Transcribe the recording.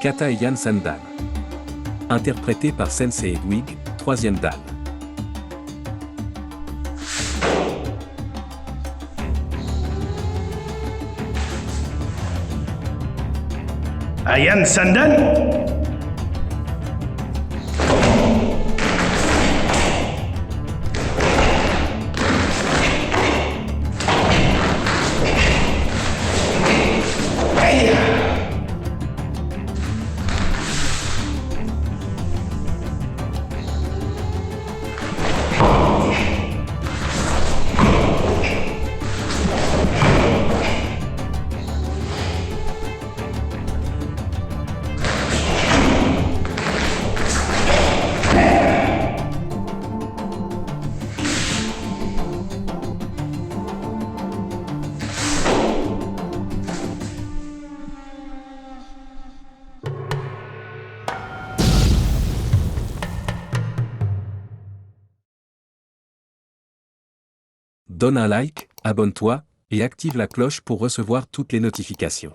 Kata et Yann Sandan. Interprété par Sensei Edwig, 3e dan. Yann Sandan? Donne un like, abonne-toi, et active la cloche pour recevoir toutes les notifications.